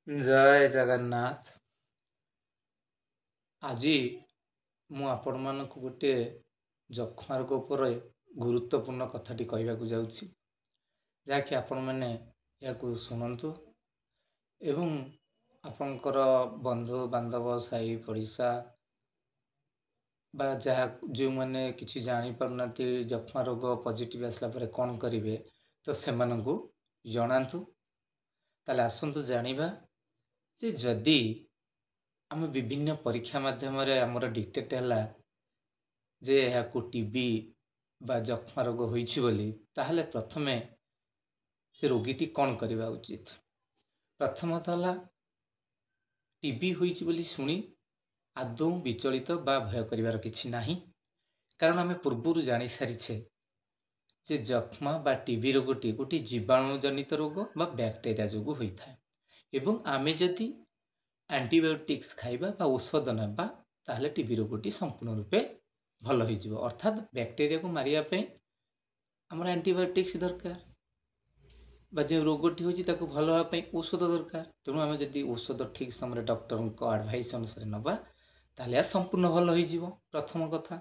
ଜୟ ଜଗନ୍ନାଥ। ଆଜି ମୁଁ ଆପଣମାନଙ୍କୁ ଗୋଟିଏ ଯକ୍ଷ୍ମା ରୋଗ ଉପରେ ଗୁରୁତ୍ୱପୂର୍ଣ୍ଣ କଥାଟି କହିବାକୁ ଯାଉଛି, ଯାହାକି ଆପଣମାନେ ଏହାକୁ ଶୁଣନ୍ତୁ ଏବଂ ଆପଣଙ୍କର ବନ୍ଧୁ ବାନ୍ଧବ ସାହି ପଡ଼ିଶା ବା ଯେଉଁମାନେ କିଛି ଜାଣିପାରୁନାହାନ୍ତି ଯକ୍ଷ୍ମା ରୋଗ ପଜିଟିଭ୍ ଆସିଲା ପରେ କ'ଣ କରିବେ, ତ ସେମାନଙ୍କୁ ଜଣାନ୍ତୁ। ତାହେଲେ ଆସନ୍ତୁ ଜାଣିବା ଯେ ଯଦି ଆମେ ବିଭିନ୍ନ ପରୀକ୍ଷା ମାଧ୍ୟମରେ ଆମର ଡିଟେକ୍ଟ ହେଲା ଯେ ଏହାକୁ ଟିବି ବା ଯକ୍ଷ୍ମା ରୋଗ ହୋଇଛି ବୋଲି, ତାହେଲେ ପ୍ରଥମେ ସେ ରୋଗୀଟି କ'ଣ କରିବା ଉଚିତ? ପ୍ରଥମତଃ ହେଲା ଟିବି ହୋଇଛି ବୋଲି ଶୁଣି ଆଦୌ ବିଚଳିତ ବା ଭୟ କରିବାର କିଛି ନାହିଁ, କାରଣ ଆମେ ପୂର୍ବରୁ ଜାଣିସାରିଛେ ଯେ ଯକ୍ଷ୍ମା ବା ଟିବି ରୋଗଟି ଗୋଟିଏ ଜୀବାଣୁ ଜନିତ ରୋଗ ବା ବ୍ୟାକ୍ଟେରିଆ ଯୋଗୁଁ ହୋଇଥାଏ ଏବଂ ଆମେ ଯଦି ଆଣ୍ଟିବାୟୋଟିକ୍ସ ଖାଇବା ବା ଔଷଧ ନେବା ତାହେଲେ ଟିବି ରୋଗଟି ସମ୍ପୂର୍ଣ୍ଣ ରୂପେ ଭଲ ହୋଇଯିବ। ଅର୍ଥାତ୍ ବ୍ୟାକ୍ଟେରିଆକୁ ମାରିବା ପାଇଁ ଆମର ଆଣ୍ଟିବାୟୋଟିକ୍ସ ଦରକାର ବା ଯେଉଁ ରୋଗଟି ହେଉଛି ତାକୁ ଭଲ ହେବା ପାଇଁ ଔଷଧ ଦରକାର। ତେଣୁ ଆମେ ଯଦି ଔଷଧ ଠିକ୍ ସମୟରେ ଡକ୍ଟରଙ୍କ ଆଡ଼ଭାଇସ୍ ଅନୁସାରେ ନେବା ତାହେଲେ ଏହା ସମ୍ପୂର୍ଣ୍ଣ ଭଲ ହୋଇଯିବ, ପ୍ରଥମ କଥା।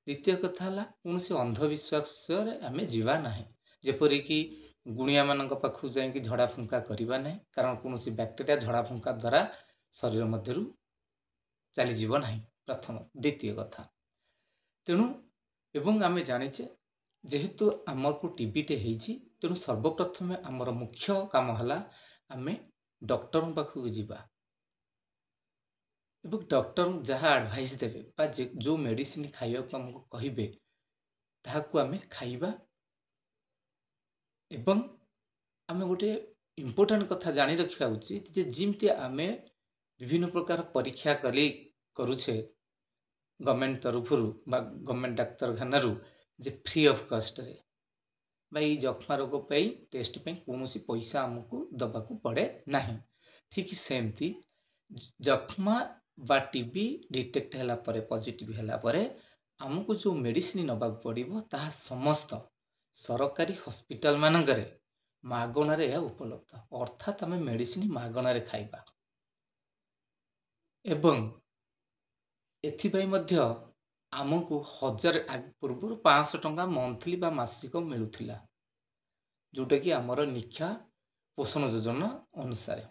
ଦ୍ୱିତୀୟ କଥା ହେଲା କୌଣସି ଅନ୍ଧବିଶ୍ୱାସରେ ଆମେ ଯିବା ନାହିଁ, ଯେପରିକି ଗୁଣିଆମାନଙ୍କ ପାଖକୁ ଯାଇକି ଝଡ଼ା ଫୁଙ୍କା କରିବା ନାହିଁ, କାରଣ କୌଣସି ବ୍ୟାକ୍ଟେରିଆ ଝଡ଼ା ଫୁଙ୍କା ଦ୍ୱାରା ଶରୀର ମଧ୍ୟରୁ ଚାଲିଯିବ ନାହିଁ, ପ୍ରଥମ। ଦ୍ୱିତୀୟ କଥା, ତେଣୁ ଏବଂ ଆମେ ଜାଣିଛେ ଯେହେତୁ ଆମକୁ ଟିବିଟେ ହେଇଛି, ତେଣୁ ସର୍ବପ୍ରଥମେ ଆମର ମୁଖ୍ୟ କାମ ହେଲା ଆମେ ଡକ୍ଟରଙ୍କ ପାଖକୁ ଯିବା ଏବଂ ଡକ୍ଟର ଯାହା ଆଡ଼ଭାଇସ୍ ଦେବେ ବା ଯେଉଁ ମେଡ଼ିସିନ ଖାଇବାକୁ ଆମକୁ କହିବେ ତାହାକୁ ଆମେ ଖାଇବା। ଏବଂ ଆମେ ଗୋଟେ ଇମ୍ପୋର୍ଟାଣ୍ଟ କଥା ଜାଣି ରଖିବା ଉଚିତ ଯେ ଯେମିତି ଆମେ ବିଭିନ୍ନ ପ୍ରକାର ପରୀକ୍ଷା କରୁଛେ ଗଭର୍ଣ୍ଣମେଣ୍ଟ ତରଫରୁ ବା ଗଭର୍ଣ୍ଣମେଣ୍ଟ ଡାକ୍ତରଖାନାରୁ ଯେ ଫ୍ରି ଅଫ୍ କଷ୍ଟରେ ବା ଏଇ ଯକ୍ଷ୍ମା ରୋଗ ପାଇଁ ଟେଷ୍ଟ ପାଇଁ କୌଣସି ପଇସା ଆମକୁ ଦେବାକୁ ପଡ଼େ ନାହିଁ, ଠିକ୍ ସେମିତି ଯକ୍ଷ୍ମା ବା ଟିବି ଡିଟେକ୍ଟ ହେଲା ପରେ, ପଜିଟିଭ୍ ହେଲା ପରେ ଆମକୁ ଯେଉଁ ମେଡ଼ିସିନ ନେବାକୁ ପଡ଼ିବ ତାହା ସମସ୍ତ ସରକାରୀ ହସ୍ପିଟାଲ ମାନଙ୍କରେ ମାଗଣାରେ ଏହା ଉପଲବ୍ଧ। ଅର୍ଥାତ୍ ଆମେ ମେଡ଼ିସିନ ମାଗଣାରେ ଖାଇବା ଏବଂ ଏଥିପାଇଁ ମଧ୍ୟ ଆମକୁ ପୂର୍ବରୁ 500 ଟଙ୍କା ମନ୍ଥଲି ବା ମାସିକ ମିଳୁଥିଲା, ଯେଉଁଟାକି ଆମର ନିକ୍ଷା ପୋଷଣ ଯୋଜନା ଅନୁସାରେ।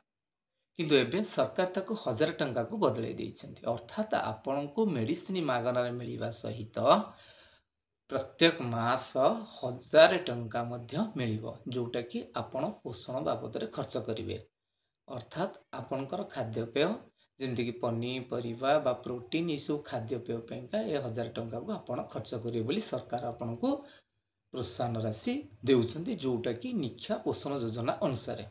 କିନ୍ତୁ ଏବେ ସରକାର ତାକୁ 1000 ଟଙ୍କାକୁ ବଦଳାଇ ଦେଇଛନ୍ତି। ଅର୍ଥାତ୍ ଆପଣଙ୍କୁ ମେଡ଼ିସିନ ମାଗଣାରେ ମିଳିବା ସହିତ ପ୍ରତ୍ୟେକ ମାସ 1000 ଟଙ୍କା ମଧ୍ୟ ମିଳିବ, ଯେଉଁଟାକି ଆପଣ ପୋଷଣ ବାବଦରେ ଖର୍ଚ୍ଚ କରିବେ। ଅର୍ଥାତ୍ ଆପଣଙ୍କର ଖାଦ୍ୟପେୟ ଯେମିତିକି ପନିପରିବା ବା ପ୍ରୋଟିନ୍ ଏସବୁ ଖାଦ୍ୟପେୟ ପାଇଁକା ଏ 1000 ଟଙ୍କାକୁ ଆପଣ ଖର୍ଚ୍ଚ କରିବେ ବୋଲି ସରକାର ଆପଣଙ୍କୁ ପ୍ରୋତ୍ସାହନ ରାଶି ଦେଉଛନ୍ତି, ଯେଉଁଟାକି ନିକ୍ଷା ପୋଷଣ ଯୋଜନା ଅନୁସାରେ।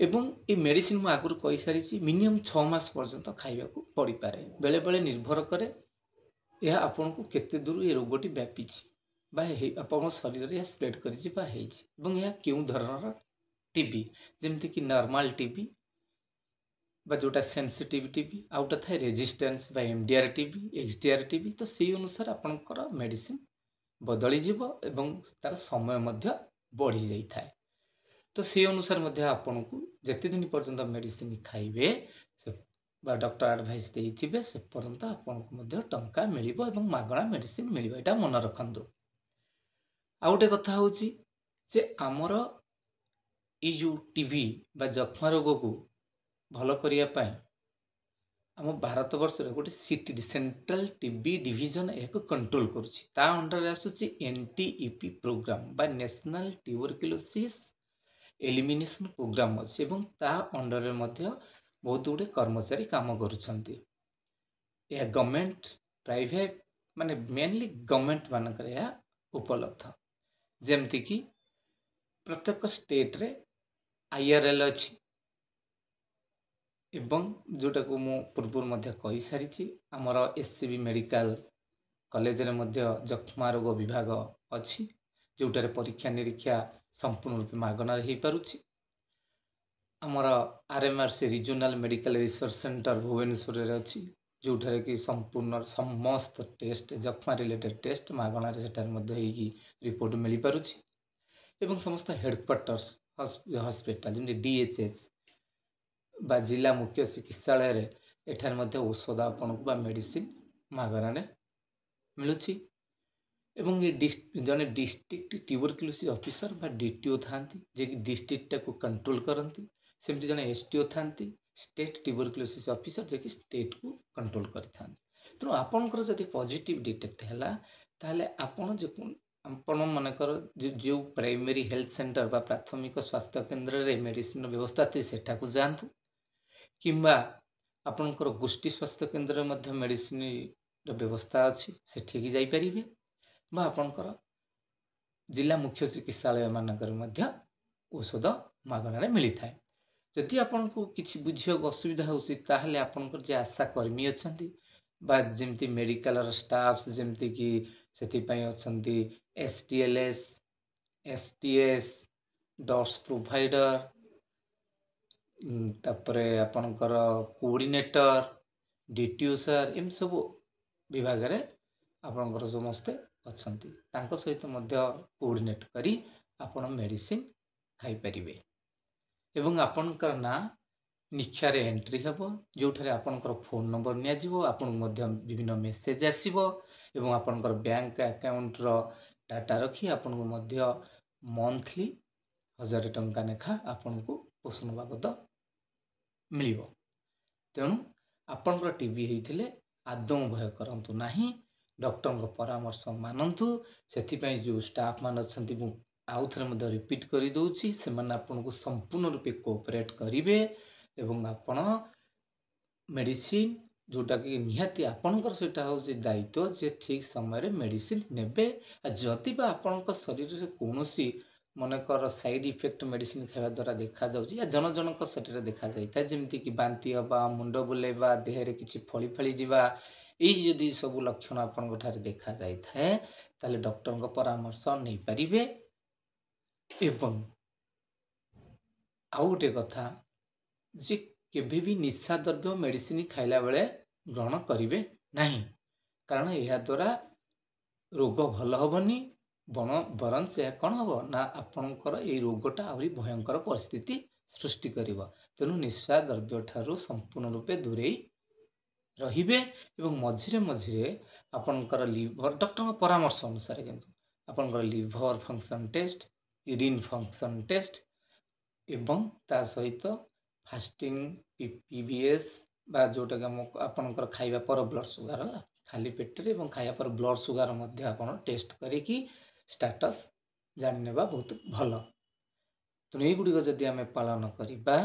ଏବଂ ଏ ମେଡ଼ିସିନ ମୁଁ ଆଗରୁ କହିସାରିଛି ମିନିମମ୍ 6 ମାସ ପର୍ଯ୍ୟନ୍ତ ଖାଇବାକୁ ପଡ଼ିପାରେ। ବେଳେବେଳେ ନିର୍ଭର କରେ ଏହା ଆପଣଙ୍କୁ କେତେ ଦୂର ଏ ରୋଗଟି ବ୍ୟାପିଛି ବା ଆପଣଙ୍କ ଶରୀରରେ ଏହା ସ୍ପ୍ରେଡ୍ କରିଛି ବା ହେଇଛି ଏବଂ ଏହା କେଉଁ ଧରଣର ଟିବି, ଯେମିତିକି ନର୍ମାଲ ଟିବି ବା ଯେଉଁଟା ସେନ୍ସିଟିଭ ଟିବି, ଆଉ ଗୋଟେ ଥାଏ ରେଜିଷ୍ଟାନ୍ସ ବା ଏମଡିଆର ଟିବି, ଏଚଡିଆର ଟିବି। ତ ସେଇ ଅନୁସାରେ ଆପଣଙ୍କର ମେଡ଼ିସିନ ବଦଳିଯିବ ଏବଂ ତାର ସମୟ ମଧ୍ୟ ବଢ଼ି ଯାଇଥାଏ। ତ ସେଇ ଅନୁସାରେ ମଧ୍ୟ ଆପଣଙ୍କୁ ଯେତେ ଦିନ ପର୍ଯ୍ୟନ୍ତ ମେଡ଼ିସିନ ଖାଇବେ ବା ଡକ୍ଟର ଆଡ଼ଭାଇସ୍ ଦେଇଥିବେ ସେ ପର୍ଯ୍ୟନ୍ତ ଆପଣଙ୍କୁ ମଧ୍ୟ ଟଙ୍କା ମିଳିବ ଏବଂ ମାଗଣା ମେଡ଼ିସିନ ମିଳିବ, ଏଇଟା ମନେ ରଖନ୍ତୁ। ଆଉ ଗୋଟେ କଥା ହେଉଛି ଯେ ଆମର ଏଇ ଯେଉଁ ଟିବି ବା ଯକ୍ଷ୍ମା ରୋଗକୁ ଭଲ କରିବା ପାଇଁ ଆମ ଭାରତ ବର୍ଷରେ ଗୋଟେ ସିଟିଡି ସେଣ୍ଟ୍ରାଲ ଟିବି ଡିଭିଜନ ଏହାକୁ କଣ୍ଟ୍ରୋଲ କରୁଛି। ତା ଅଣ୍ଡରରେ ଆସୁଛି NTEP ପ୍ରୋଗ୍ରାମ ବା ନ୍ୟାସନାଲ ଟ୍ୟୁବରକ୍ୟୁଲୋସିସ୍ ଏଲିମିନେସନ ପ୍ରୋଗ୍ରାମ ଅଛି ଏବଂ ତା ଅଣ୍ଡରରେ ମଧ୍ୟ ବହୁତ ଗୁଡ଼ିଏ କର୍ମଚାରୀ କାମ କରୁଛନ୍ତି। ଏହା ଗଭର୍ଣ୍ଣମେଣ୍ଟ, ପ୍ରାଇଭେଟ, ମାନେ ମେନଲି ଗଭର୍ଣ୍ଣମେଣ୍ଟ ମାନଙ୍କରେ ଏହା ଉପଲବ୍ଧ। ଯେମିତିକି ପ୍ରତ୍ୟେକ ଷ୍ଟେଟରେ IRL ଅଛି ଏବଂ ଯେଉଁଟାକୁ ମୁଁ ପୂର୍ବରୁ ମଧ୍ୟ କହିସାରିଛି ଆମର SCB ମେଡ଼ିକାଲ କଲେଜରେ ମଧ୍ୟ ଯକ୍ଷ୍ମା ରୋଗ ବିଭାଗ ଅଛି, ଯେଉଁଟାରେ ପରୀକ୍ଷା ନିରୀକ୍ଷା ସମ୍ପୂର୍ଣ୍ଣ ରୂପେ ମାଗଣାରେ ହୋଇପାରୁଛି। ଆମର RMRC regional medical research centre ଭୁବନେଶ୍ୱରରେ ଅଛି, ଯେଉଁଠାରେ କି ସମସ୍ତ ଟେଷ୍ଟ ଯକ୍ଷ୍ମା ରିଲେଟେଡ୍ ଟେଷ୍ଟ ମାଗଣାରେ ସେଠାରେ ମଧ୍ୟ ହେଇକି ରିପୋର୍ଟ ମିଳିପାରୁଛି। ଏବଂ ସମସ୍ତ ହେଡ଼କ୍ୱାର୍ଟର୍ସ ହସ୍ପିଟାଲ ଯେମିତି DHH बा जिला मुख्य चिकित्सालय एठार मध्य औषध आपन को मेडिसिन मागणारे मिलुछि एवं ये जने डिस्ट्रिक्ट ट्यूबरक्लोसिस ऑफिसर बा डीटीओ थांती जे कि डिस्ट्रिक्ट को कंट्रोल करंती सेमती जने एसटीओ थांती स्टेट ट्यूबरक्लोसिस ऑफिसर जे कि स्टेट को कंट्रोल करिथांती। तेणु आपनकर जदि पॉजिटिव डिटेक्ट हैला ताहले आपण जे आपण मनकर जो प्राइमरी हेल्थ सेंटर बा प्राथमिक स्वास्थ्य केन्द्र रे मेडिसिन व्यवस्था थी सेठा को जानतु किंबा आपनकर गोष्ठी स्वास्थ्य केन्द्र मध्य मेडिसिन व्यवस्था अच्छी सेठी जाई परिबे बा आपनकर जिला मुख्य चिकित्सालय मानकर मध्य औषध मागणारे मिली थाए। जदि आपनको किछि बुझियो असुविधा होउछि ताहले आपनकर जे आशा कर्मी अछंती बा जेमती मेडिकल स्टाफ्स जेमती कि सेति पई अछंती एसटीएलएस एसटीएस डॉट्स प्रोवाइडर तापरे आपनकर कोऑर्डिनेटर डीटीओ सर एम सब विभाग रे आपनकर समस्ते अछंती तांको सहित मध्य कोऑर्डिनेट करी आपण मेडिसिन खाई परिबे एवं आपनकर ना निख्यारे एंट्री हेबो जोठारे आपनकर फोन नंबर निया जिवो आपन मध्य विभिन्न मेसेज आसीबो एवं आपनकर बैंक अकाउंट रो डाटा रखी आपन मध्य मंथली 1000 टंका नेखा आपन को पोषण बाबद मिलिबो। तेणु आपनकर टीबी हेइथिले आदौ भय करंतु नाही डॉक्टर को परामर्श मानंतु सेथिपई जो स्टाफ मान अछंती मु आउ थरे मध्य रिपीट करि दउछि से मन आपन को संपूर्ण रूपे कोऑपरेट करिवे एवं आपण मेडिसिन जोटा कि निहाती आपनकर सेटा हो जे दायित्व जे ठीक समय रे मेडिसिन नेबे जति बा आपनकर शरीर रे कोनोसी मनकर साइड इफेक्ट मेडिसिन खावा द्वारा देखा जाउछि या जन जनक शरीर देखा जाइता जेमति कि बांती हबा मुंड बुलेबा देह रे किछि फळी फळी जिबा एई जदि सब लक्षण आपन ठारे देखा जाई थाए ताले डॉक्टर को परामर्श नै परिबे एवं आउ गोटे कथा जे केबे भी निशा द्रव्य मेडिसिन खाइला बेले ग्रहण करिवे नाही कारण यह द्वारा रोग भल हबनी बरं से कौन हम ना आपणकर ये रोगटा आहरी भयंकर परिस्थिति सृष्टि करिव। तेणु निशा द्रव्य ठारू संपूर्ण रूपे दूरे रहिबे एवं मझिरे मझिरे आपणकर लिवर डॉक्टर परामर्श अनुसार किंतु आपणकर liver function test kidney function test एवं ता सहित फास्टिंग पीवीएस बा जोटा कि आपणकर खाइबा पर ब्लड सुगर है खाली पेट एवं खाइबा पर ब्लड सुगर मध्य आपण टेस्ट करिकी स्टेटस जानिनेबा बहुत भल। तेणु एगुड़िक जदि आम पालन करिबा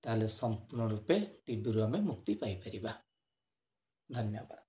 ताले संपूर्ण रूपे टीबी रु आम मुक्ति पाई परिबा। धन्यवाद।